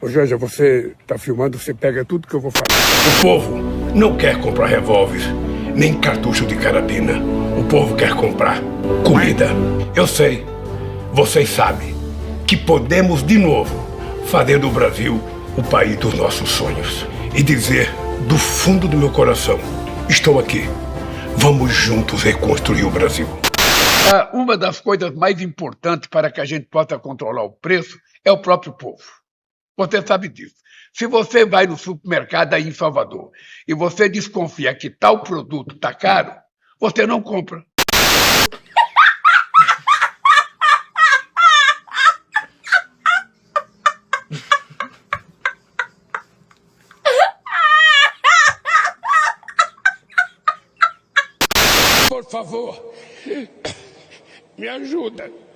Ô Janja, você tá filmando, você pega tudo que eu vou falar. O povo não quer comprar revólver, nem cartucho de carabina. O povo quer comprar comida. Eu sei, vocês sabem, que podemos de novo fazer do Brasil o país dos nossos sonhos. E dizer do fundo do meu coração, estou aqui. Vamos juntos reconstruir o Brasil. Uma das coisas mais importantes para que a gente possa controlar o preço é o próprio povo. Você sabe disso. Se você vai no supermercado aí em Salvador e você desconfia que tal produto está caro, você não compra. Por favor, me ajuda.